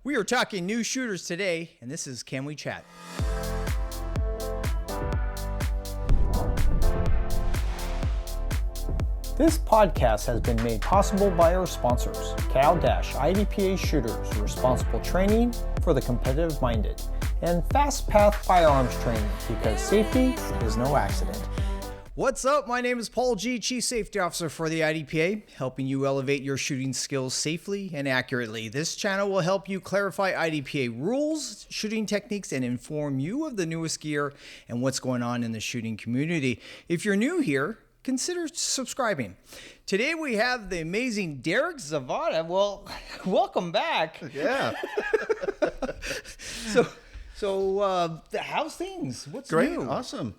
We are talking new shooters today, and this is Can We Chat? This podcast has been made possible by our sponsors, CA-IDPA Shooters, responsible training for the competitive minded, and Fast Path Firearms Training, because safety is no accident. What's up? My name is Paul G., Chief Safety Officer for the IDPA, helping you elevate your shooting skills safely and accurately. This channel will help you clarify IDPA rules, shooting techniques, and inform you of the newest gear and what's going on in the shooting community. If you're new here, consider subscribing. Today we have the amazing Derek Zavada. Well, welcome back. Yeah. So how's things? What's Great. new? Awesome.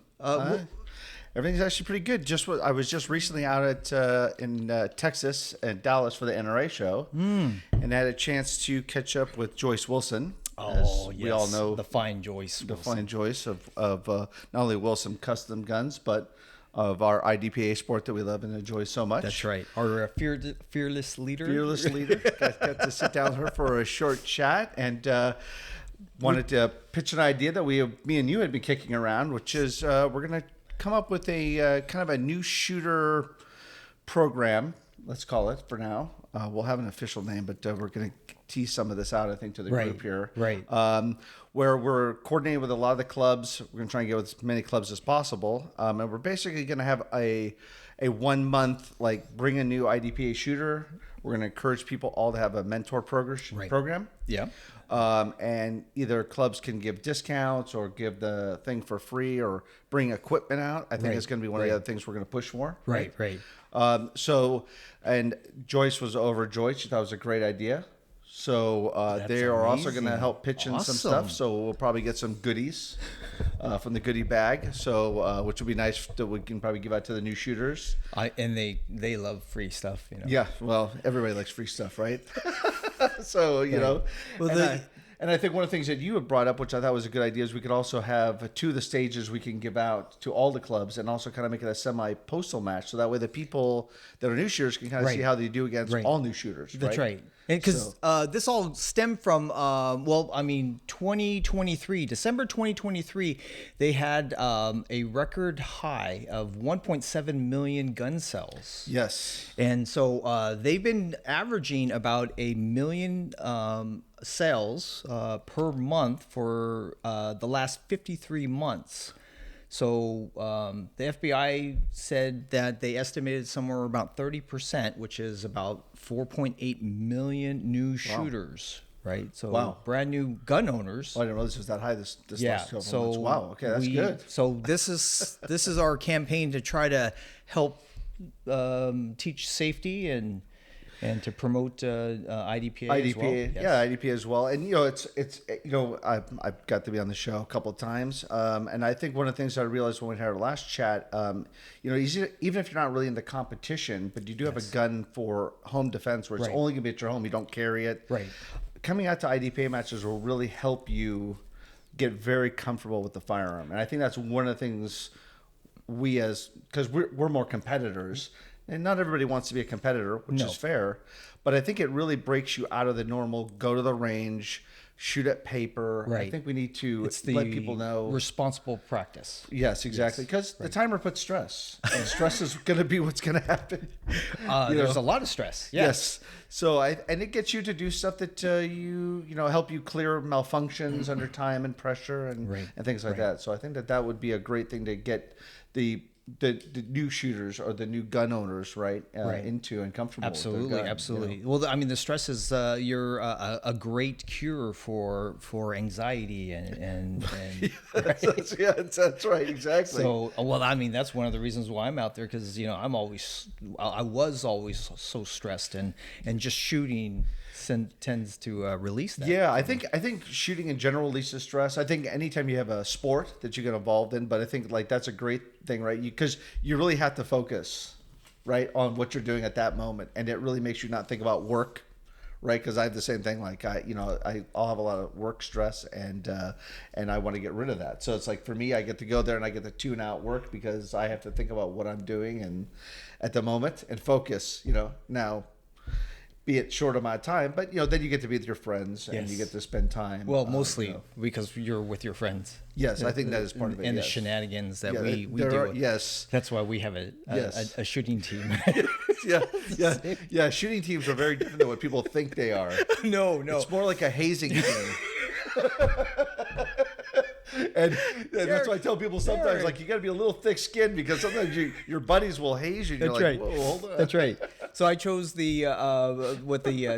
Everything's actually pretty good. I was just recently out in Texas and Dallas for the NRA show, and had a chance to catch up with Joyce Wilson. Oh, yes. We all know the fine Joyce. The fine Joyce of not only Wilson Custom Guns, but of our IDPA sport that we love and enjoy so much. That's right. Our fearless leader. Fearless leader. got to sit down with her for a short chat and wanted to pitch an idea that me and you had been kicking around, which is we're going to come up with a kind of a new shooter program, let's call it for now. We'll have an official name, but we're going to tease some of this out, I think, to the group here. Right. Where we're coordinating with a lot of the clubs. We're going to try and get with as many clubs as possible. And we're basically going to have a 1 month, like, bring a new IDPA shooter. We're going to encourage people all to have a mentor program. Yeah. And either clubs can give discounts or give the thing for free or bring equipment out. I think it's going to be one of the other things we're going to push for. Right. And Joyce was overjoyed. She thought it was a great idea. So they are also going to help pitch in some stuff. So we'll probably get some goodies from the goodie bag. So which would be nice that we can probably give out to the new shooters. And they love free stuff, you know. Yeah, well, everybody likes free stuff, right? So, you know. Well, and I think one of the things that you had brought up, which I thought was a good idea, is we could also have two of the stages we can give out to all the clubs and also kind of make it a semi-postal match. So that way the people that are new shooters can kind of see how they do against all new shooters. That's right. Because this all stemmed from, 2023, December 2023, they had a record high of 1.7 million gun sales. Yes. And so they've been averaging about 1 million sales per month for the last 53 months. So the FBI said that they estimated somewhere about 30%, which is about 4.8 million new shooters, right? So brand new gun owners. Oh, I didn't know this was that high this last 12 months. Wow, okay, that's good. So this is our campaign to try to help teach safety and to promote IDPA as well. Yes. Yeah, IDPA as well. And, you know, it's I've got to be on the show a couple of times. And I think one of the things I realized when we had our last chat, even if you're not really in the competition, but you do have a gun for home defense where it's only going to be at your home, you don't carry it. Right. Coming out to IDPA matches will really help you get very comfortable with the firearm. And I think that's one of the things because we're more competitors. And not everybody wants to be a competitor, which is fair. But I think it really breaks you out of the normal, go to the range, shoot at paper. Right. I think we need to let people know. Responsible practice. Yes, exactly. Because the timer puts stress. And stress is going to be what's going to happen. There's a lot of stress. Yes. So and it gets you to do stuff that help you clear malfunctions under time and pressure and things like that. So I think that would be a great thing to get the new shooters or the new gun owners into and comfortable absolutely with their gun, absolutely you know? Well, I mean, the stress is you're a great cure for anxiety and that's right, exactly. So well, I mean, that's one of the reasons why I'm out there, because I was always so stressed, and just shooting tends to release that. Yeah, I think shooting in general releases stress. I think anytime you have a sport that you get involved in, but I think that's a great thing, right? Because you really have to focus, right, on what you're doing at that moment, and it really makes you not think about work, right? Because I have the same thing. Like I'll have a lot of work stress, and I want to get rid of that. So it's like, for me, I get to go there and I get to tune out work because I have to think about what I'm doing and at the moment and focus. Now, be it short amount of time, but then you get to be with your friends and you get to spend time. Well, mostly because you're with your friends. Yes, I think that is part of it. And the shenanigans that we do. Yes. That's why we have a shooting team. Yeah. Shooting teams are very different than what people think they are. No. It's more like a hazing team. And that's why I tell people sometimes, like, you got to be a little thick-skinned because sometimes your buddies will haze you. And you're like, whoa, hold on. That's right. So I chose the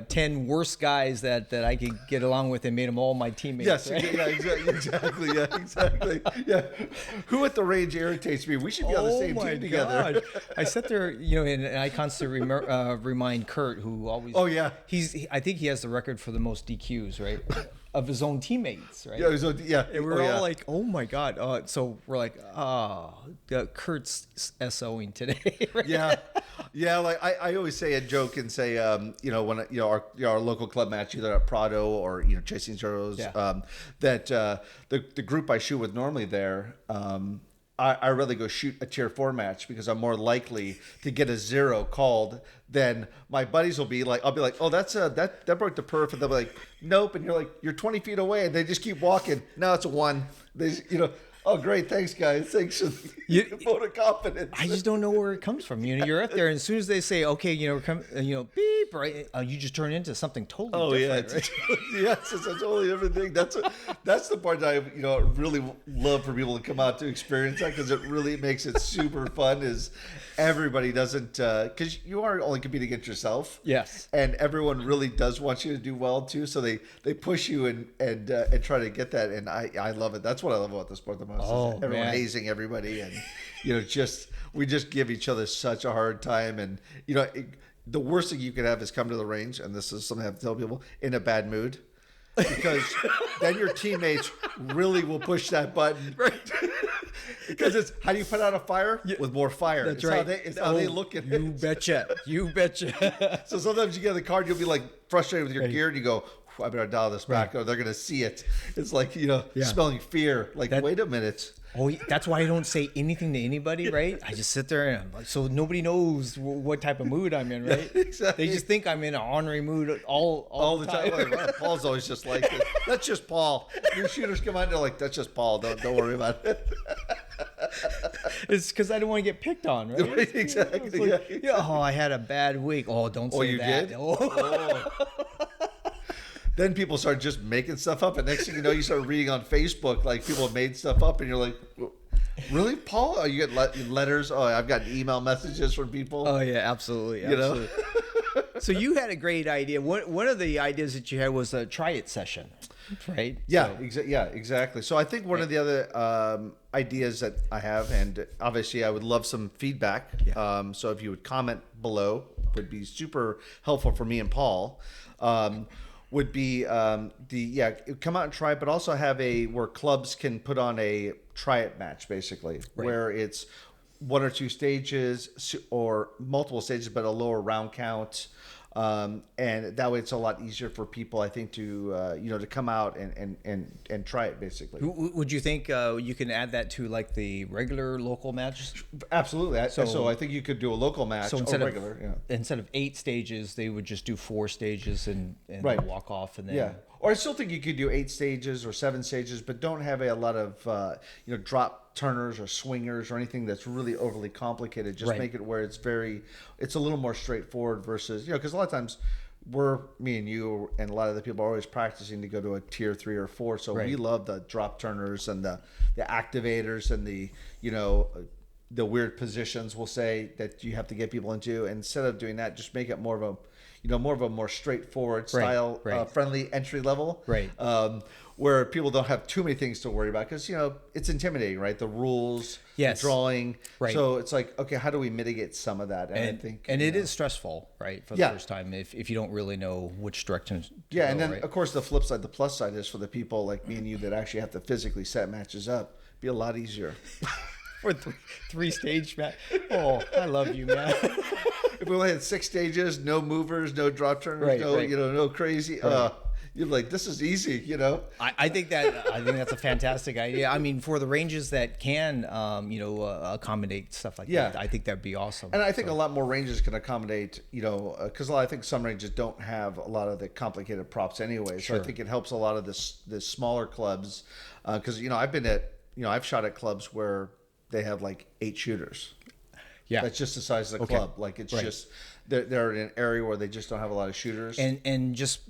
10 worst guys that I could get along with and made them all my teammates. Yes, right? yeah, exactly. Yeah, exactly. Yeah. Who at the range irritates me? We should be on the same team together. I sat there, and I constantly remind Kurt, who always. Oh yeah. I think he has the record for the most DQs, right? Of his own teammates, right? Yeah. And we're all like, oh my God. So we're like, Kurt's SOing today. Right? Yeah. Like I always say a joke and say, when our local club match, either at Prado or Chasing Zeros, that the group I shoot with normally there, I rather go shoot a tier 4 match because I'm more likely to get a 0 called than my buddies will be. Like, I'll be like, oh, that broke the perf, and they'll be like, nope, and you're like, you're 20 feet away, and they just keep walking. No, it's a 1. They, oh, great, thanks, guys. Thanks for the vote of confidence. I just don't know where it comes from. You're up there, and as soon as they say, okay, beep, right? You just turn into something totally different. Right? Yes, it's a totally different thing. That's the part that I really love for people to come out to experience that, because it really makes it super fun. Is everybody doesn't, because you are only competing against yourself. Yes, and everyone really does want you to do well too. So they push you and try to get that. And I love it. That's what I love about the sport the most. Oh, everyone man. hazing everybody, and we just give each other such a hard time. And the worst thing you could have is come to the range, and this is something I have to tell people, in a bad mood, because then your teammates really will push that button. Right. Because it's how do you put out a fire? With more fire. That's right. It's how they look at it. You betcha. So sometimes you get in the car and you'll be like frustrated with your gear, and you go, I better dial this back, or they're going to see it. It's like, smelling fear. Like, wait a minute. Oh, that's why I don't say anything to anybody, right? I just sit there and I'm like, so nobody knows what type of mood I'm in, right? Exactly. They just think I'm in an ornery mood all the time. Like, well, Paul's always just like it. That's just Paul. Your shooters come out and they're like, that's just Paul. Don't worry about it. It's because I don't want to get picked on, right? Exactly. Like, oh, I had a bad week. Oh, don't say that. Did? Oh. Then people start just making stuff up, and next thing you know, you start reading on Facebook, like, people have made stuff up, and you're like, really, Paul? Oh, you get letters? Oh, I've got email messages from people. Oh, yeah, absolutely. So you had a great idea. One of the ideas that you had was a try it session, right? Yeah, exactly. So I think one of the other ideas that I have, and obviously I would love some feedback. Yeah. So if you would comment below, would be super helpful for me and Paul. Would be come out and try it, but also have where clubs can put on a try it match, basically, where it's 1 or 2 stages or multiple stages, but a lower round count. And that way it's a lot easier for people, I think, to come out and try it, basically. Would you think you can add that to like the regular local match? Absolutely. So I think you could do a local match, so instead of 8 stages, they would just do 4 stages and walk off, and then. Yeah. Or I still think you could do 8 stages or 7 stages, but don't have a lot of drop turners or swingers or anything that's really overly complicated. Just make it where it's a little more straightforward versus, because a lot of times me and you and a lot of the people are always practicing to go to a tier 3 or 4. So we love the drop turners and the activators and the weird positions, we'll say, that you have to get people into. And instead of doing that, just make it more of a more straightforward style, friendly entry level, where people don't have too many things to worry about, because it's intimidating, right? The rules, the drawing, So it's like, okay, how do we mitigate some of that? And I think, it is stressful, right, for the first time if you don't really know which direction. And then of course the flip side, the plus side is for the people like me and you that actually have to physically set matches up. Be a lot easier. For 3 stage match. Oh, I love you, man. If we only had 6 stages, no movers, no drop turners, no crazy. You're like, this is easy, you know? I think that's a fantastic idea. I mean, for the ranges that can, accommodate stuff like that, I think that'd be awesome. And I think a lot more ranges can accommodate, because I think some ranges don't have a lot of the complicated props anyway. Sure. So I think it helps a lot of the smaller clubs, because I've shot at clubs where they have like 8 shooters. Yeah, that's just the size of the club. Like it's just they're in an area where they just don't have a lot of shooters. And just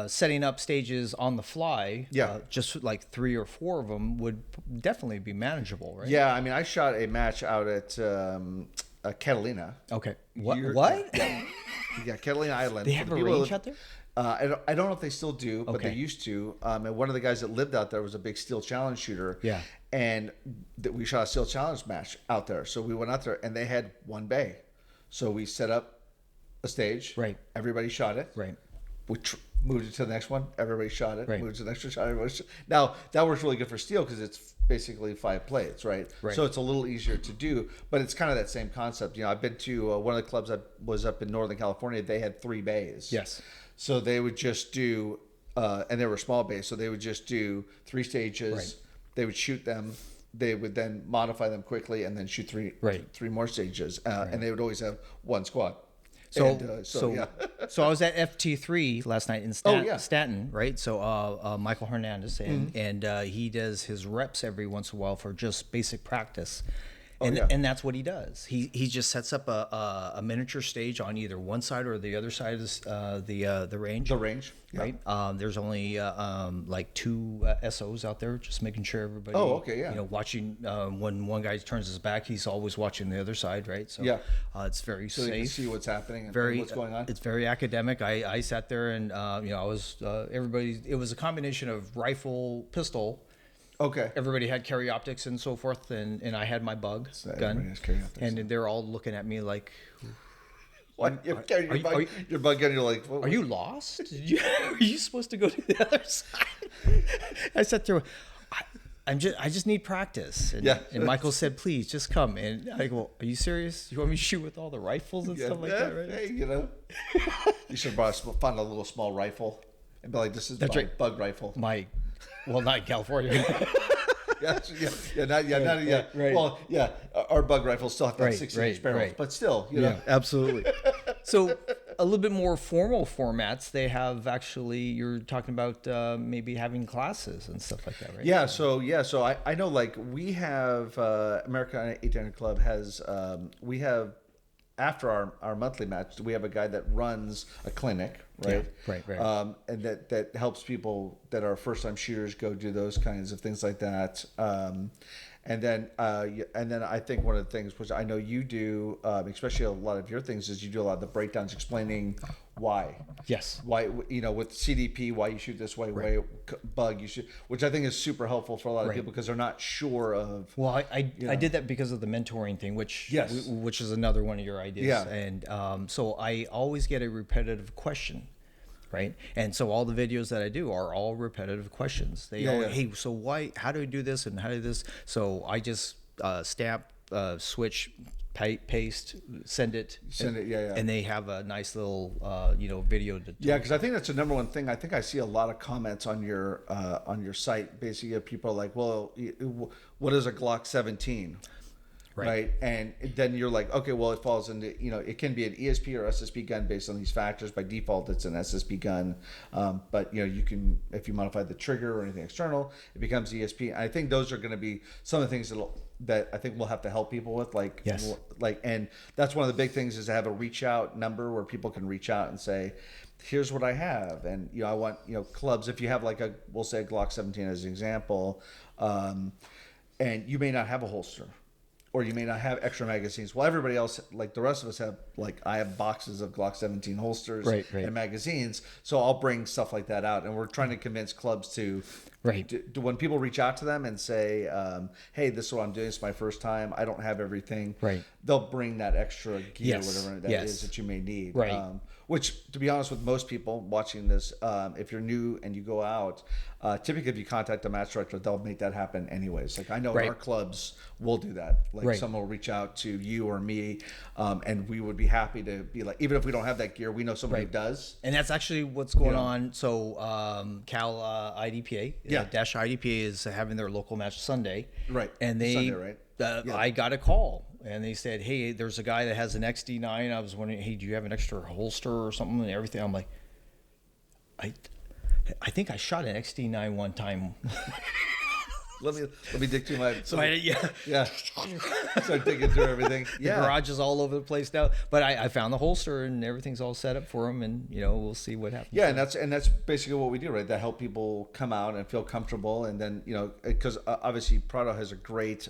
setting up stages on the fly. Just like 3 or 4 of them would definitely be manageable, right? Yeah, I mean, I shot a match out at Catalina. Okay. What? Yeah, Catalina Island. They have a range out there? I don't know if they still do, but they used to. And one of the guys that lived out there was a big steel challenge shooter. Yeah. And we shot a steel challenge match out there. So we went out there, and they had one bay. So we set up a stage. Right. Everybody shot it. Right. We moved it to the next one. Everybody shot it. Right. Moved it to the next one. Shot it. Now that works really good for steel because it's basically 5 plates, right? So it's a little easier to do, but it's kind of that same concept. I've been to one of the clubs that was up in Northern California. They had 3 bays. Yes. So they would just do, and they were small bays. So they would just do 3 stages. Right. They would shoot them. They would then modify them quickly and then shoot 3 more stages. And they would always have 1 squad. So I was at FT3 last night in Stanton, right? So Michael Hernandez, and he does his reps every once in a while for just basic practice. And that's what he does. He just sets up a miniature stage on either one side or the other side of the range. The range, right? There's only like 2 SOs out there, just making sure everybody. Watching when one guy turns his back, he's always watching the other side, right? So it's very safe. So they can see what's happening and what's going on. It's very academic. I sat there and I was everybody. It was a combination of rifle, pistol. Okay. Everybody had carry optics and so forth, and I had my bug gun, and they're all looking at me like, "What? You're carrying your bug gun? You're like, are you lost? Are you supposed to go to the other side?" I sat there. I just need practice. And Michael said, "Please, just come." And I go, "Are you serious? You want me to shoot with all the rifles and stuff like that, right?" Hey, you should find a little small rifle and be like, "This is my bug rifle." Well, not in California. Right. Well, our bug rifles still have that 16-inch barrels, but still, absolutely. So a little bit more formal formats, they have actually, you're talking about maybe having classes and stuff like that, right? Yeah. So I know, like, we have American 800 Club has we have. After our monthly match, we have a guy that runs a clinic, right? Yeah, right. And that helps people that are first-time shooters go do those kinds of things like that. And then I think one of the things, which I know you do, especially a lot of your things, is you do a lot of the breakdowns explaining why. Yes. Why, with CDP, why you shoot this way, why bug you shoot, which I think is super helpful for a lot of people because they're not sure of. Well, I did that because of the mentoring thing, which is another one of your ideas. Yeah. And so I always get a repetitive question. Right. And so all the videos that I do are all repetitive questions. Hey, so why, how do we do this and how do this? So I just stamp, switch, paste, send it. And they have a nice little, video. Because I think that's the number one thing. I think I see a lot of comments on your site. Basically, people are like, well, what is a Glock 17? Right. And then you're like, okay, well, it falls into, it can be an ESP or SSP gun based on these factors. By default, it's an SSP gun. But, you can, if you modify the trigger or anything external, it becomes ESP. And I think those are going to be some of the things that I think we'll have to help people with. And that's one of the big things is to have a reach out number where people can reach out and say, here's what I have. And, I want, clubs, if you have we'll say a Glock 17 as an example, and you may not have a holster. Or you may not have extra magazines. Well, everybody else, like the rest of us have, I have boxes of Glock 17 holsters and magazines. So I'll bring stuff like that out. And we're trying to convince clubs to when people reach out to them and say, hey, this is what I'm doing. It's my first time. I don't have everything. Right. They'll bring that extra gear, whatever that is that you may need. Right. Which, to be honest, with most people watching this, if you're new and you go out, typically if you contact the match director, they'll make that happen anyways. Like I know in our clubs, we'll do that. Like someone will reach out to you or me, and we would be happy to be like, even if we don't have that gear, we know somebody who does. And that's actually what's going on. So Cal IDPA, Dash IDPA is having their local match Sunday. Right. And they, Sunday, right? I got a call. And they said, hey, there's a guy that has an XD9. I was wondering, hey, do you have an extra holster or something and everything? I'm like, I think I shot an XD9 one time. Let me dig through my. So Start digging through everything. The garage is all over the place now, but I found the holster and everything's all set up for him, and we'll see what happens. Yeah, and that's basically what we do, right? That help people come out and feel comfortable, and then because obviously Prado has a great.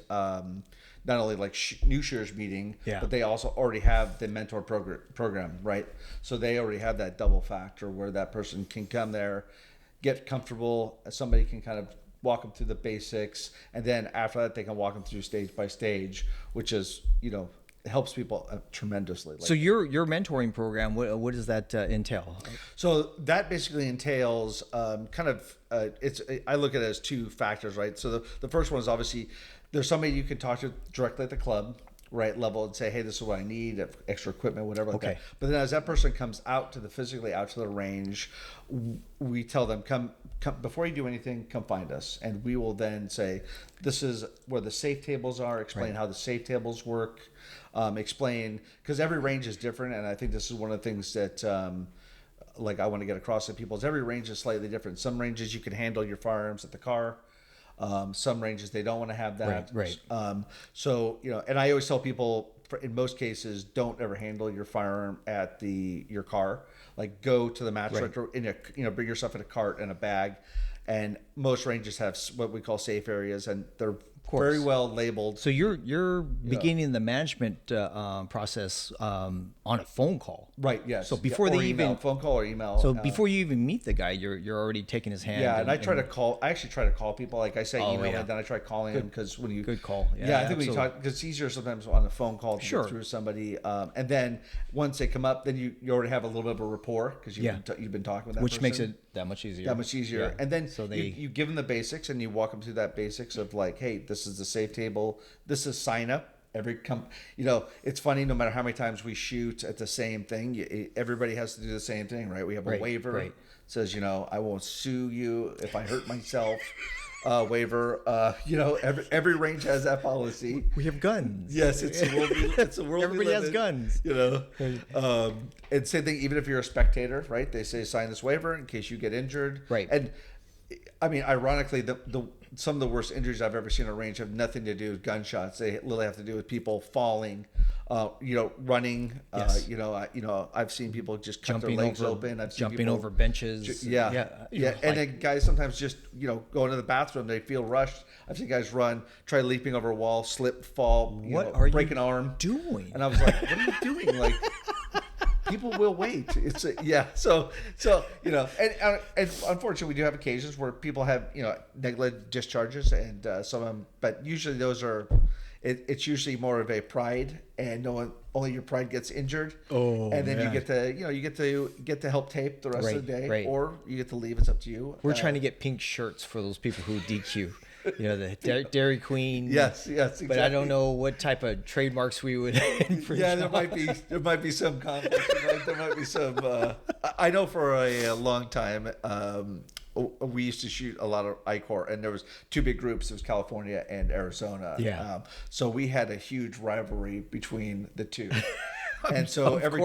Not only like new shooters meeting, but they also already have the mentor program, right? So they already have that double factor where that person can come there, get comfortable. Somebody can kind of walk them through the basics, and then after that they can walk them through stage by stage, which is helps people tremendously. So your mentoring program, what does that entail? So that basically entails I look at it as two factors, right? So the first one is obviously there's somebody you can talk to directly at the club, right, level, and say, hey, this is what I need, extra equipment, whatever like that. But then as that person comes physically out to the range, we tell them, come before you do anything, come find us. And we will then say, this is where the safe tables are, explain how the safe tables work, explain, because every range is different. And I think this is one of the things that I want to get across to people is every range is slightly different. Some ranges you can handle your firearms at the car. Some ranges they don't want to have that. Right. So and I always tell people, in most cases, don't ever handle your firearm at your car. Like go to the match director bring yourself in a cart and a bag. And most ranges have what we call safe areas, and they're very well labeled. So you're beginning the management process on a phone call, right? Yes. So before they email, even phone call or email. So before you even meet the guy, you're already taking his hand. Yeah, and I actually try to call people. Like I say, email, and then I try calling them because when you good call. Yeah, I think when you talk, because it's easier sometimes on the phone call to get through somebody. And then once they come up, then you already have a little bit of a rapport because you've been talking with that which person. makes it that much easier. Yeah. And then you give them the basics and you walk them through that basics of like, hey, this is the safe table. This is sign up. It's funny, no matter how many times we shoot at the same thing, everybody has to do the same thing, right? We have a waiver. Right. Says, I won't sue you if I hurt myself. Waiver. Every range has that policy. We have guns. Yes, it's a world. Everybody has guns. And same thing. Even if you're a spectator, right? They say sign this waiver in case you get injured. Right. And I mean, ironically, some of the worst injuries I've ever seen on a range have nothing to do with gunshots. They literally have to do with people falling, running. Yes. I've seen people just cut their legs open. I've seen jumping people over benches. Yeah. And then guys sometimes just go into the bathroom. They feel rushed. I've seen guys try leaping over a wall, slip, fall. Break an arm. Doing? And I was like, what are you doing? Like. People will wait. So and unfortunately, we do have occasions where people have negligent discharges, and some of them. But usually, those are. It's usually more of a pride, and only your pride gets injured. Oh, and then you get to help tape the rest of the day, or you get to leave. It's up to you. We're trying to get pink shirts for those people who DQ. The Dairy Queen. Yes, exactly. But I don't know what type of trademarks we would infringe. Yeah, there might be some conflict. There might be some. I know for a long time, we used to shoot a lot of ICOR, and there was two big groups. It was California and Arizona. Yeah. So we had a huge rivalry between the two. And so every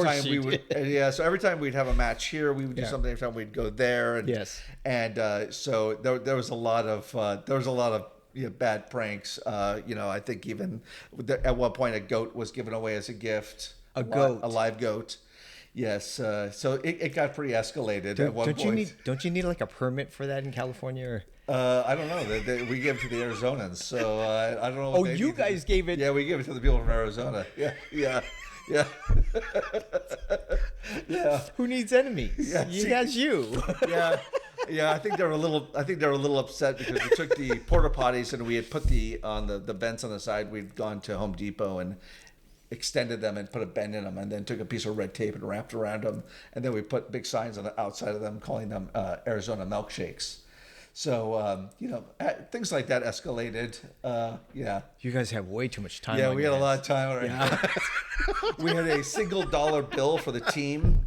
time we'd have a match here, we would do something. Every time we'd go there, and so there was a lot of bad pranks. I think even at one point a goat was given away as a gift. A live goat. Yes. So it got pretty escalated at one point. Don't you need like a permit for that in California? I don't know. We gave it to the Arizonans, so I don't know. Oh, you guys gave it? Yeah, we gave it to the people from Arizona. Yeah. Yeah. Who needs enemies? Yeah, that's you. Yeah. I think they were a little upset because we took the porta potties and we had put on the vents on the side. We'd gone to Home Depot and extended them and put a bend in them, and then took a piece of red tape and wrapped around them, and then we put big signs on the outside of them calling them Arizona milkshakes. So things like that escalated. You guys have way too much time. Yeah, on we your had a lot hands. of time on our hands. We had a single dollar bill for the team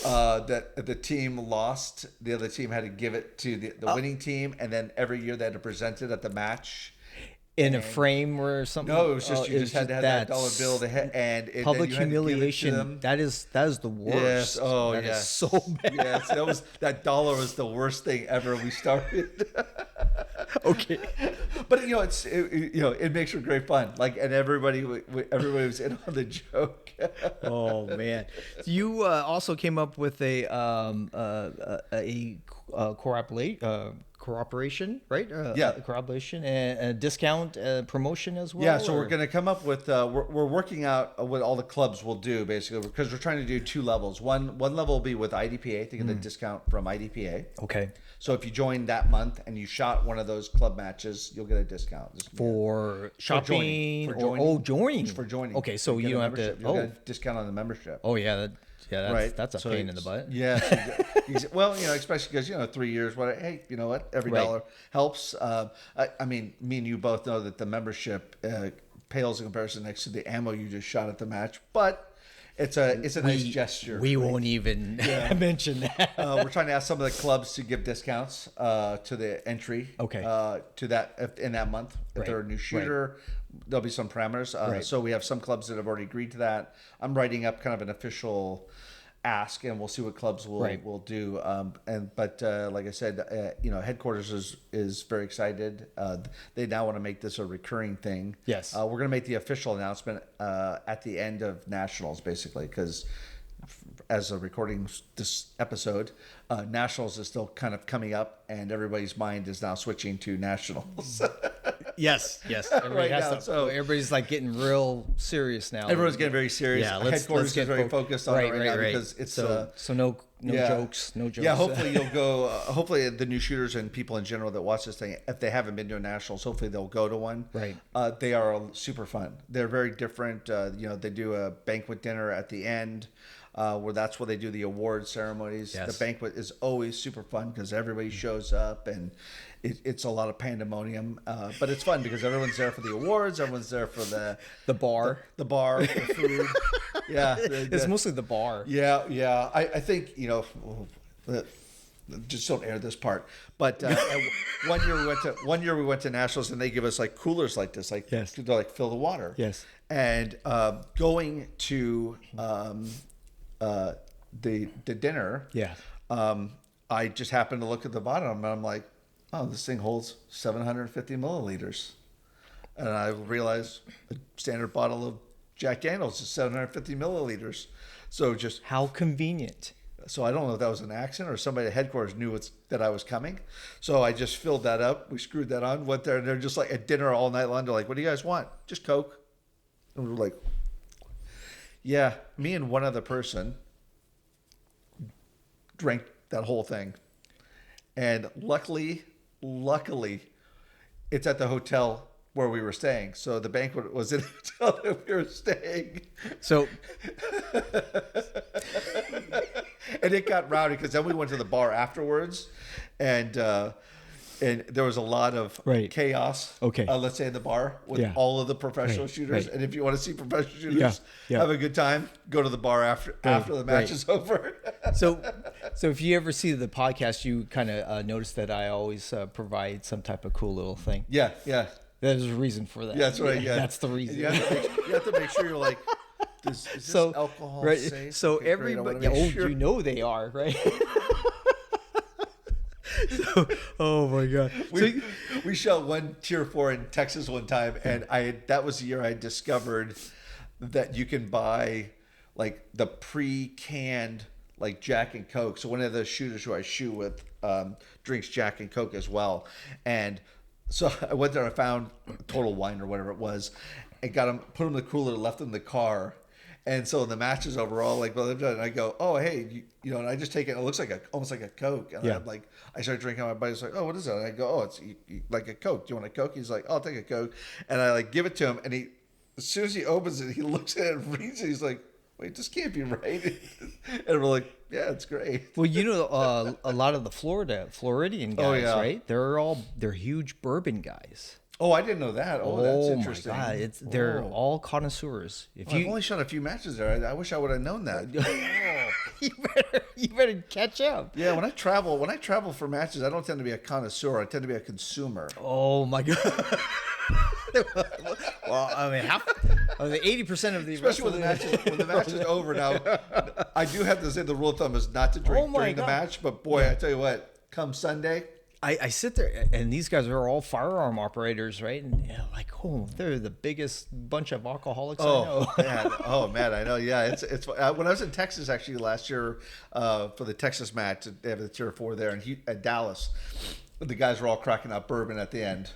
that the team lost. The other team had to give it to the winning team, and then every year they had to present it at the match. In a frame or something. No, it was just you it just was had to have that dollar bill, and public then you had to give it to them. humiliation. That is the worst. Yes. Oh, that yes. is so bad. Yes, that dollar was the worst thing ever. We started. Okay. But it makes for great fun. Like, and everybody was in on the joke. Oh man, you also came up with a cooperation, right? Cooperation and a discount promotion as well. Yeah, so we're going to come up with we're working out what all the clubs will do basically, because we're trying to do 2 levels. One level will be with IDPA to get a discount from IDPA. Okay. So if you join that month and you shot one of those club matches, you'll get a discount For shopping joining. For joining. Okay, so you don't have to. You'll get a discount on the membership. Oh yeah, Right. that's a So pain in the butt. Yeah. Well, especially because 3 years. Hey, you know what? Every dollar helps. I mean, me and you both know that the membership pales in comparison next to the ammo you just shot at the match, but it's a nice gesture. We won't even mention that. We're trying to ask some of the clubs to give discounts to the entry. Okay. To that in that month, if Right. they're a new shooter, there'll be some parameters. So we have some clubs that have already agreed to that. I'm writing up kind of an official ask, and we'll see what clubs will do. But like I said, headquarters is very excited. They now want to make this a recurring thing. Yes. We're going to make the official announcement at the end of nationals, basically, because as a recording this episode, nationals is still kind of coming up, and everybody's mind is now switching to nationals. Yes. Everybody Right has now, to, so- everybody's like getting real serious now. Everyone's getting very serious. Yeah, Headquarters is very focused on it right now because it's so no jokes. Yeah, hopefully you'll go. Hopefully the new shooters and people in general that watch this thing, if they haven't been to a nationals, hopefully they'll go to one. Right. They are super fun. They're very different. They do a banquet dinner at the end. That's where they do the award ceremonies. Yes. The banquet is always super fun because everybody shows up, and it's a lot of pandemonium. But it's fun because everyone's there for the awards. Everyone's there for the bar. the bar, the food. Yeah, It's mostly the bar. yeah. I think just don't air this part. But one year we went to nationals, and they give us like coolers like this, like Yes. to like fill the water. Yes. And going to the dinner. Yeah. I just happened to look at the bottom, and I'm like, oh, this thing holds 750 milliliters. And I realized a standard bottle of Jack Daniels is 750 milliliters. So How convenient. so I don't know if that was an accident or somebody at headquarters knew that I was coming. So I just filled that up. We screwed that on, went there, and they're just like at dinner all night long. They're like, what do you guys want? Just Coke. And we're like, yeah, me and one other person drank that whole thing. And luckily, it's at the hotel where we were staying. So the banquet was in the hotel that we were staying. So And it got rowdy because then we went to the bar afterwards, and there was a lot of Right. chaos. Okay. Let's say in the bar with Yeah. all of the professional Right, shooters. right. And if you want to see professional shooters Yeah. have a good time, go to the bar after the match right. is over. So if you ever see the podcast, you kind of notice that I always provide some type of cool little thing. Yeah. There's a reason for that. Yeah, that's right. Yeah, That's the reason. You have to make sure you're like, is this alcohol right. safe? So Okay, great. I everybody, wanna make sure. you know they are, right? So, oh my god. We shot one tier 4 in Texas one time, and that was the year I discovered that you can buy like the pre-canned like Jack and Coke. So one of the shooters who I shoot with drinks Jack and Coke as well, and so I went there. I found Total Wine or whatever it was, and got him, put him in the cooler, left him in the car. And so the match is over, all like, well, and I go, oh, hey, and I just take it. It looks like almost like a Coke. And Yeah. I'm like, I start drinking. My buddy's like, oh, what is that? And I go, oh, it's like a Coke. Do you want a Coke? He's like, oh, I'll take a Coke. And I like give it to him, and as soon as he opens it, he looks at it and reads it. He's like, wait, this can't be right. And we're like, yeah, it's great. Well, a lot of the Floridian guys, right? They're huge bourbon guys. Oh, I didn't know that. Oh, that's interesting. My God. They're all connoisseurs. I've only shot a few matches there. I wish I would have known that. you better catch up. Yeah, when I travel for matches, I don't tend to be a connoisseur. I tend to be a consumer. Oh my God. Well, I mean, 80% of the especially when the match is over. Now, I do have to say the rule of thumb is not to drink during the match. But boy, I tell you what, come Sunday. I sit there, and these guys are all firearm operators, right? And they're the biggest bunch of alcoholics I know. Man, I know. Yeah, it's when I was in Texas actually last year for the Texas match. They have the Tier 4 there at Dallas. The guys were all cracking up bourbon at the end,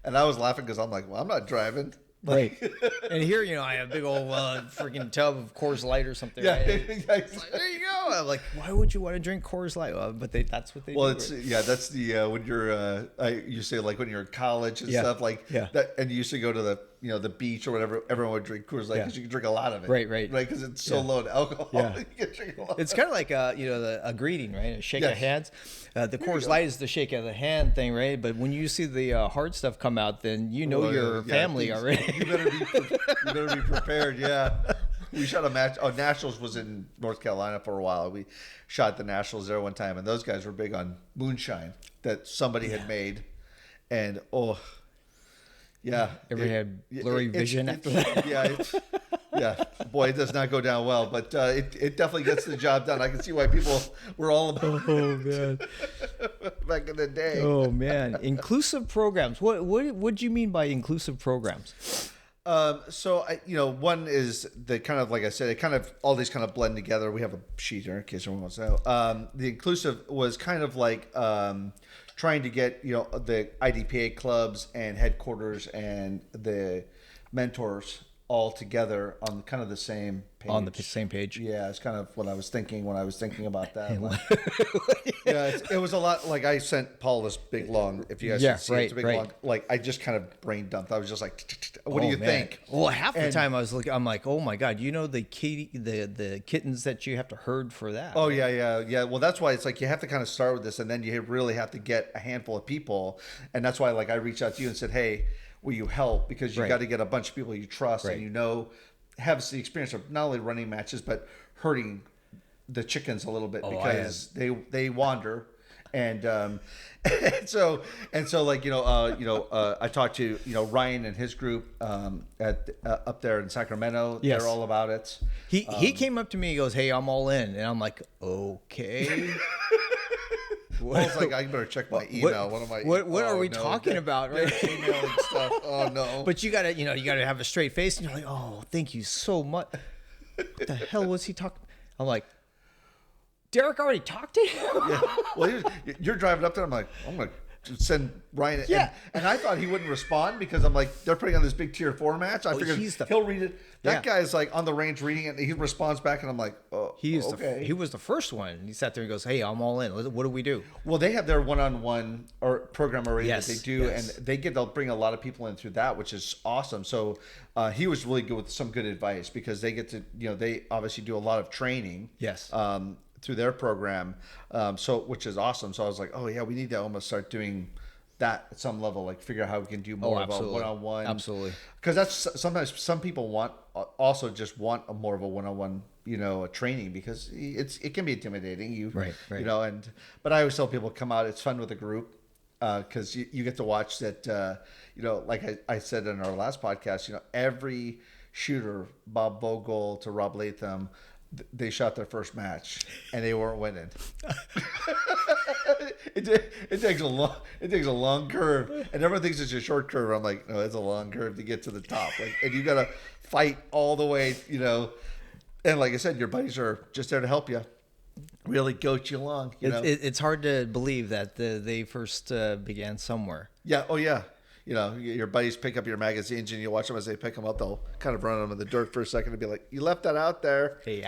and I was laughing because I'm like, well, I'm not driving. Right. And here, I have a big old freaking tub of Coors Light or something. Yeah, right? exactly. Like, there you go. I'm like, why would you want to drink Coors Light? But that's what they do. Well, that's the when you're you say like when you're in college and stuff like that, and you used to go to the beach or whatever. Everyone would drink Coors Light because you can drink a lot of it. Right. Because it's so low in alcohol. Yeah. You can drink a lot. It's kind of like a greeting, right? A shake of hands. The Coors Light is the shake of the hand thing, right? But when you see the hard stuff come out, then your family already. You better be prepared. Yeah. We shot a match. Oh, Nationals was in North Carolina for a while. We shot the Nationals there one time, and those guys were big on moonshine that somebody had made. And Ever had blurry vision after that? Yeah, boy, it does not go down well, but it definitely gets the job done. I can see why people were all about man. back in the day. Oh man, inclusive programs. What do you mean by inclusive programs? So one is the kind of, like I said, all these kind of blend together. We have a sheet here in case someone wants to know. The inclusive was kind of like trying to get the IDPA clubs and headquarters and the mentors all together on kind of the same page. On the same page. Yeah, it's kind of what I was thinking when I was thinking about that. It was a lot. Like I sent Paul this big long. If you guys can see, it's a big long. Like I just kind of brain dumped. I was just like, "What do you think?" Well, half the time I was looking, I'm like, "Oh my God, the kittens that you have to herd for that." Oh yeah. Well, that's why it's like you have to kind of start with this, and then you really have to get a handful of people, and that's why I reached out to you and said, "Hey, will you help?" Because you got to get a bunch of people you trust and have the experience of not only running matches but herding the chickens a little bit because they wander, and so I talked to Ryan and his group at up there in Sacramento. Yes. They're all about it. He came up to me. He goes, "Hey, I'm all in," and I'm like, "Okay." I was like, I better check my email. What are we talking about, right? Email and stuff. Oh no! But you gotta have a straight face, and you're like, "Oh, thank you so much." What the hell was he talking? I'm like, Derek already talked to you? Yeah. Well, you're driving up there. I'm like, I'm gonna send Ryan. Yeah. And I thought he wouldn't respond because I'm like, they're putting on this big Tier 4 match. I figured he'll read it. That guy's like on the range reading it, and he responds back, and I'm like, oh, he was the first one. He sat there and goes, "Hey, I'm all in. What do we do?" Well, they have their one-on-one or program already that they do, and they'll bring a lot of people in through that, which is awesome. So he was really good with some good advice because they get to, they obviously do a lot of training. Yes. Through their program, which is awesome. So I was like, oh yeah, we need to almost start doing that at some level, like figure out how we can do more of a one-on-one. Absolutely. Because that's sometimes some people want a more of a one-on-one, a training because it can be intimidating. Right. But I always tell people come out. It's fun with a group because you get to watch that. Like I said in our last podcast, every shooter, Bob Bogle to Rob Latham, they shot their first match and they weren't winning. It takes a long curve, and everyone thinks it's a short curve. I'm like, no, it's a long curve to get to the top. And you got to fight all the way, And like I said, your buddies are just there to help you, really coach you along. It's hard to believe that they first began somewhere. Yeah. Oh yeah. Your buddies pick up your magazines and you watch them as they pick them up. They'll kind of run them in the dirt for a second and be like, "You left that out there." Hey,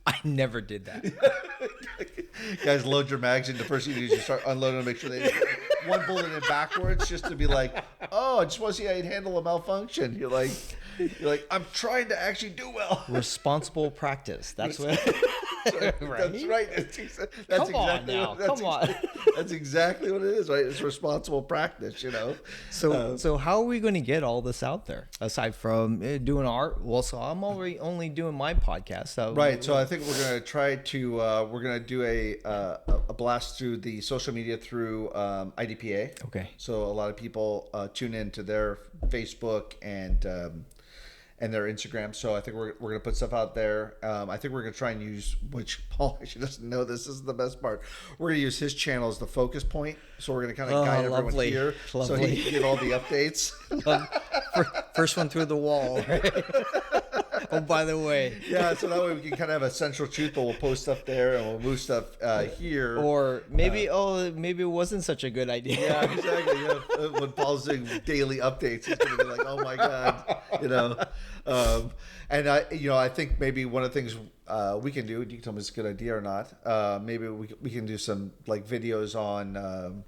I never did that. Guys, load your magazine. The first thing you do is you start unloading to make sure they one bullet in backwards just to be like, oh, I just want to see how you'd handle a malfunction. You're like, I'm trying to actually do well. Responsible practice. That's what. Right? That's right. That's Come on now. Come on. That's exactly what it is, right? It's responsible practice, you know. So how are we going to get all this out there aside from doing art? Well, so I'm already only doing my podcast. So right. So I think we're going to try to we're going to do a blast through the social media through IDPA. Okay. So a lot of people tune in to their Facebook and their Instagram. So I think we're going to put stuff out there. I think we're going to try and use, which Paul actually doesn't know, this is the best part. We're going to use his channel as the focus point. So we're going to kind of guide everyone here. So he can get all the updates. First one through the wall. Oh, by the way. Yeah, so that way we can kind of have a central truth, but we'll post stuff there and we'll move stuff here. Or maybe, maybe it wasn't such a good idea. Yeah, exactly. Yeah. When Paul's doing daily updates, he's going to be like, oh my God, you know. And I think maybe one of the things we can do, you can tell me if it's a good idea or not, maybe we can do some like videos on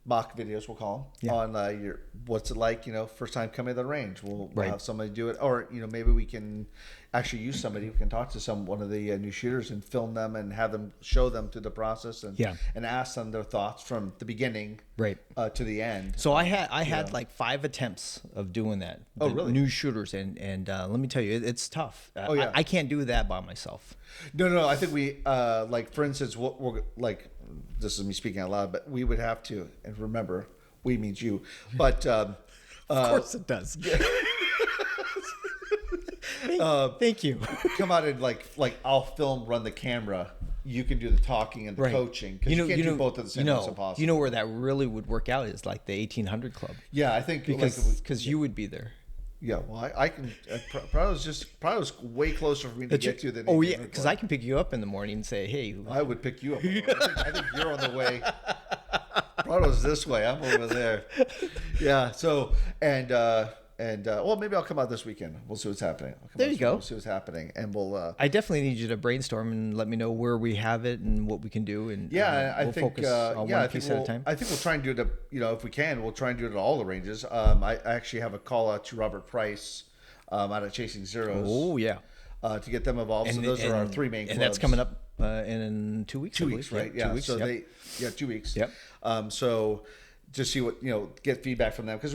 mock videos, we'll call them, on your what's it like, first time coming to the range. We'll have somebody do it, or maybe we can actually use somebody who can talk to one of the new shooters and film them and have them show them through the process and ask them their thoughts from the beginning to the end. So I had like 5 attempts of doing that. Oh, really? New shooters, and let me tell you, it's tough. I can't do that by myself. No. I think we like, for instance, we're like, this is me speaking out loud, but we would have to, and remember, we means you, but of course it does. Thank you. Come out and like I'll film, run the camera. You can do the talking and the coaching, because you can't do both at the same time. It's impossible. You know where that really would work out is like the 1800 Club. Yeah, I think because you would be there. Yeah, well, I can. Prado's way closer for me to get to than. Oh yeah, because I can pick you up in the morning and say, "Hey." I would pick you up. I think you're on the way. Prado's this way. I'm over there. Yeah. So well, maybe I'll come out this weekend. We'll see what's happening. There you go. We'll see what's happening, and we'll. I definitely need you to brainstorm and let me know where we have it and what we can do, and I we'll think focus on one piece at a time. I think we'll try and do it. If we can, we'll try and do it at all the ranges. I actually have a call out to Robert Price, out of Chasing Zeros. Oh yeah. To get them involved. So those are our 3 main clubs. And that's coming up in 2 weeks. 2 weeks, right? Yeah. 2 weeks. So 2 weeks. Yep. So just see what, get feedback from them, because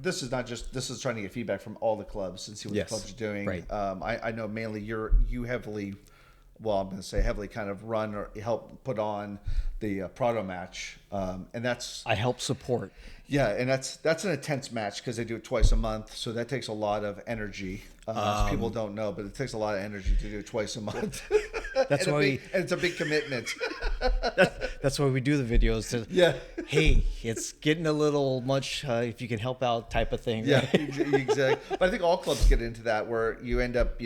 this is trying to get feedback from all the clubs and see what the clubs are doing. Right. I know mainly you heavily, well, I'm going to say heavily kind of run or help put on the Prado match, and that's I help support. Yeah, and that's an intense match because they do it twice a month, so that takes a lot of energy. People don't know, but it takes a lot of energy to do it twice a month. That's why and it's a big commitment. That's why we do the videos. Hey, it's getting a little much. If you can help out, type of thing. Yeah, exactly. But I think all clubs get into that, where you end up,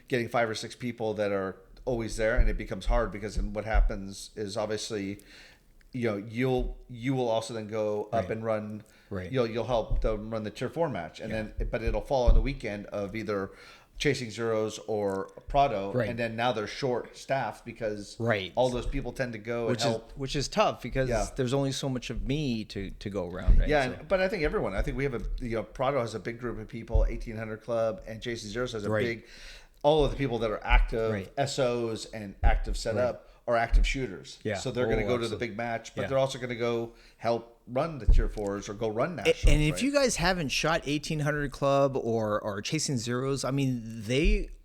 getting 5 or 6 people that are always there, and it becomes hard because then what happens is obviously, you will also then go up and run. Right. You'll help them run the tier 4 match, and but it'll fall on the weekend of either Chasing Zeros or Prado, and then now they're short staffed because all those people tend to go and help, which is tough because there's only so much of me to go around. Right? Yeah, but I think everyone. I think we have Prado has a big group of people, 1800 Club, and Chasing Zeros has a big. All of the people that are active SOs and active setup are active shooters. Yeah. So they're going to go to the big match, but they're also going to go help run the tier 4s or go run nationals. And if you guys haven't shot 1800 Club or Chasing Zeros, I mean,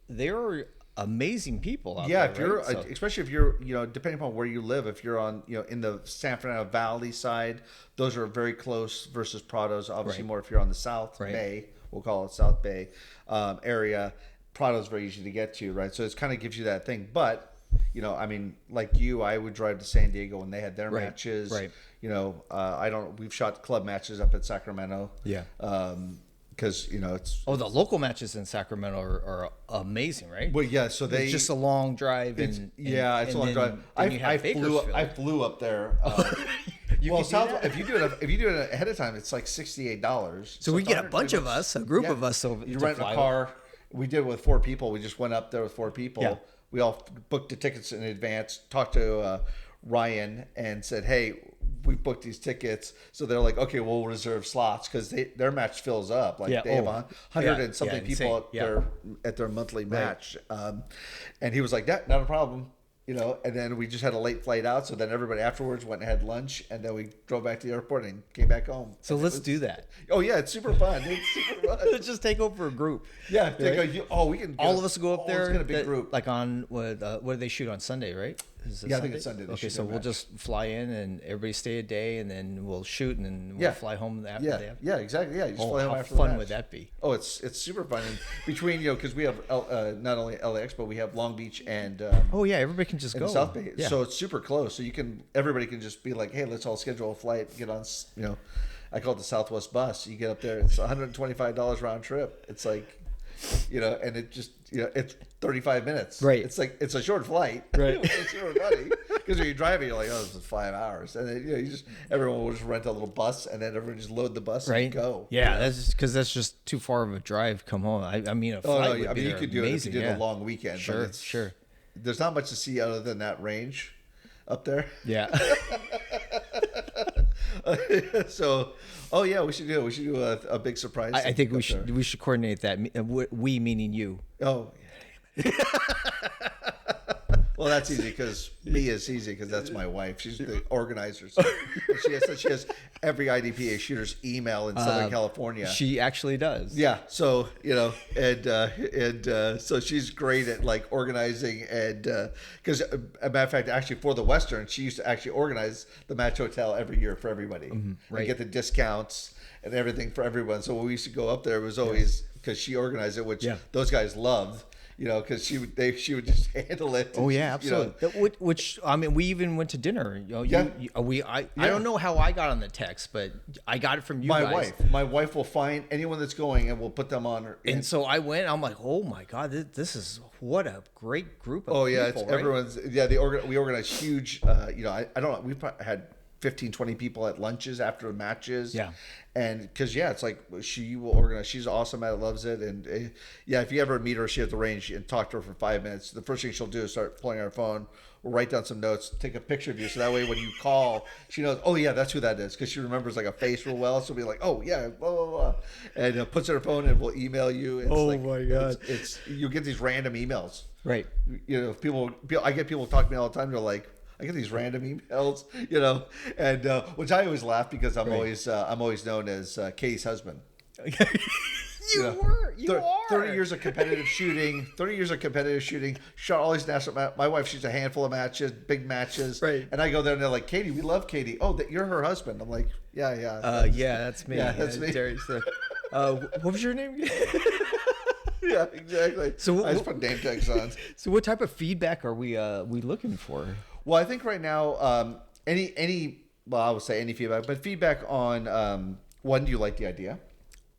they're amazing people out there. If you're, especially if you're, depending upon where you live, if you're on, in the San Fernando Valley side, those are very close versus Prado's. Obviously more if you're on the South Bay, we'll call it South Bay area. Prado's very easy to get to, right? So it kind of gives you that thing. But, I mean, like you, I would drive to San Diego when they had their matches. Right. We've shot club matches up at Sacramento. Yeah. Because, it's... Oh, the local matches in Sacramento are amazing, right? Well, yeah, so it's just a long drive. It's a long drive. I flew up there. If you do it ahead of time, it's like $68. So we get a bunch of us, a group of us. So you rent a car. We did it with 4 people. We just went up there with 4 people. Yeah. We all booked the tickets in advance, talked to Ryan and said, hey, we booked these tickets. So they're like, okay, we'll reserve slots because their match fills up. Like they have 100 and something people at their monthly match. And he was like, yeah, not a problem. And then we just had a late flight out. So then everybody afterwards went and had lunch, and then we drove back to the airport and came back home. So let's do that. Oh yeah, it's super fun. It's super fun. Let's just take over a group. Yeah. We can. All of us go up there. It's gonna be a group. Like on what do they shoot on Sunday, right? I think it's Sunday. Okay, so we'll just fly in and everybody stay a day, and then we'll shoot, and then we'll fly home after the day. Yeah, exactly. Yeah, you just fly home after how fun the match. would that be? Oh, it's super fun. And between because we have not only LAX, but we have Long Beach and everybody can just go South Bay. Yeah. So it's super close. So everybody can just be like, hey, let's all schedule a flight, get on. I call it the Southwest bus. You get up there, it's $125 round trip. It's like, and it just it's 35 minutes. Right. It's like it's a short flight. Right. It's super funny because when you're driving, you're like, oh, this is 5 hours, and then everyone will just rent a little bus, and then everyone just load the bus and go. Yeah, that's because that's just too far of a drive. Come home. I mean, a flight would be you could do amazing. it if you did a long weekend. Sure. There's not much to see other than that range up there. Yeah. So, we should do a big surprise. I think we should coordinate that. We meaning you. Oh. Well, that's easy because me is easy because that's my wife. She's the organizer. So she has every IDPA shooter's email in Southern California. She actually does. Yeah. So so she's great at like organizing and because a matter of fact, actually for the Western, she used to actually organize the match hotel every year for everybody. Right. And get the discounts and everything for everyone. So when we used to go up there, it was always because she organized it, which those guys loved. Because she would just handle it. Oh yeah, absolutely. Which I mean, we even went to dinner. I don't know how I got on the text, but I got it from you guys. My wife will find anyone that's going, and we'll put them on her. And so I went. I'm like, oh my god, this is what a great group of people. Oh yeah, it's right? everyone's. Yeah, we organize huge. I don't know. We've had 15, 20 people at lunches after matches. Yeah. And because, it's like she will organize. She's awesome at it, loves it. And if you ever meet her, she at the range and talk to her for 5 minutes, the first thing she'll do is start pulling on her phone, we'll write down some notes, take a picture of you. So that way when you call, she knows, oh yeah, that's who that is. Because she remembers like a face real well. So she'll be like, oh yeah, blah, blah, blah. And puts it on her phone and we'll email you. It's my God. It's you get these random emails. Right. People, I get people talk to me all the time. They're like, I get these random emails, and which I always laugh because I'm always known as Katie's husband. You are 30 years of competitive shooting. Shot all these national. My wife shoots a handful of matches, big matches. Right. And I go there and they're like, Katie, we love Katie. Oh, you're her husband. I'm like, yeah. That's me. Yeah, that's me. What was your name? Yeah, exactly. So I just put name tags on. So what type of feedback are we looking for? Well, I think right now, I would say any feedback, but feedback on one, do you like the idea?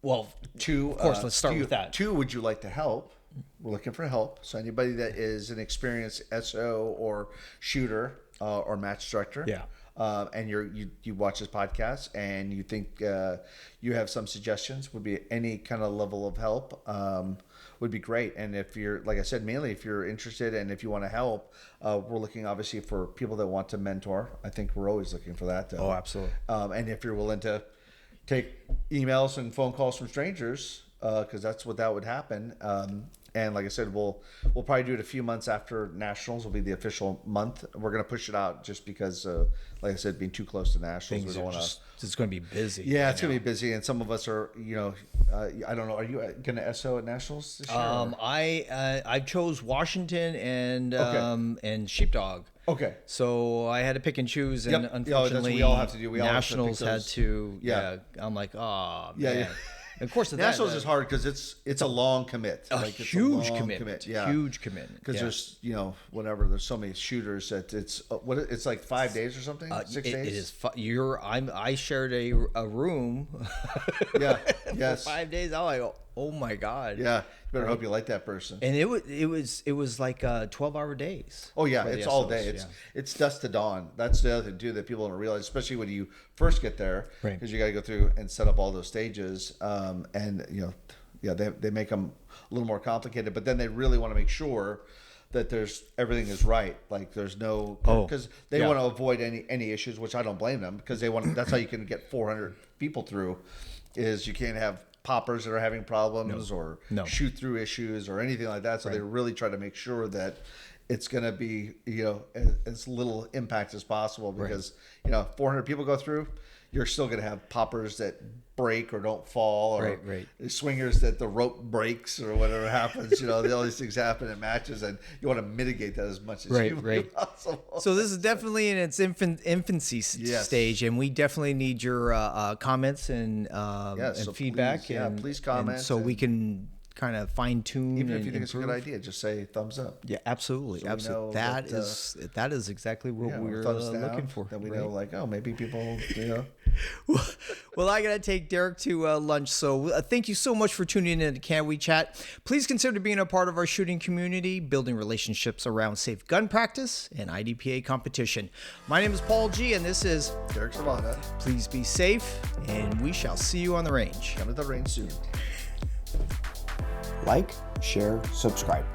Well, two, of course, let's start with that. Two, would you like to help? We're looking for help. So anybody that is an experienced SO or shooter or match director, and you watch this podcast and you think you have some suggestions, would be any kind of level of help. Would be great. And if you're, like I said, mainly if you're interested and if you want to help, we're looking obviously for people that want to mentor. I think we're always looking for that. Oh, absolutely. And if you're willing to take emails and phone calls from strangers, because that's what that would happen. And like I said, we'll probably do it a few months after Nationals will be the official month. We're going to push it out just because, like I said, being too close to Nationals, we don't want to. It's going to be busy. Yeah, it's going to be busy, and some of us are, I don't know. Are you going to SO at Nationals this year? I chose Washington and Sheepdog. Okay. So I had to pick and choose, and unfortunately, that's what we all have to do. Nationals had to. Yeah. I'm like, oh man. Yeah. Of course, Nationals is hard because it's a long commit. It's huge commitment. Yeah. Huge commitment. Because there's there's so many shooters that it's like 5 days or something. 6 days. It is. I shared a room. For 5 days. I was like, oh my god. Yeah. You better hope you like that person. And it was like 12-hour days. Oh yeah, it's all day. It's dusk to dawn. That's the other thing too that people don't realize, especially when you first get there, because you got to go through and set up all those stages. And they make them a little more complicated. But then they really want to make sure that there's everything is right. Like there's no, because they want to avoid any issues, which I don't blame them, because they want. That's how you can get 400 people through, is you can't have poppers that are having problems or shoot through issues or anything like that. So they really try to make sure that it's going to be, as little impact as possible, because 400 people go through, you're still going to have poppers that break or don't fall, or swingers that the rope breaks or whatever happens. All these things happen in matches, and you want to mitigate that as much as humanly possible. So this is definitely in its infancy stage, and we definitely need your comments and feedback. Please comment, so we can kind of fine tune. Even if you think it's a good idea, just say thumbs up. Yeah, absolutely, absolutely. That is exactly what we're looking for. Then we know, maybe people, Well, I gotta take Derek to lunch, so thank you so much for tuning in to Can We Chat. Please consider being a part of our shooting community, building relationships around safe gun practice and IDPA competition. My name is Paul G, and this is Derek Zavada. Please be safe, and we shall see you on the range. Come to the range soon. Like, share, subscribe.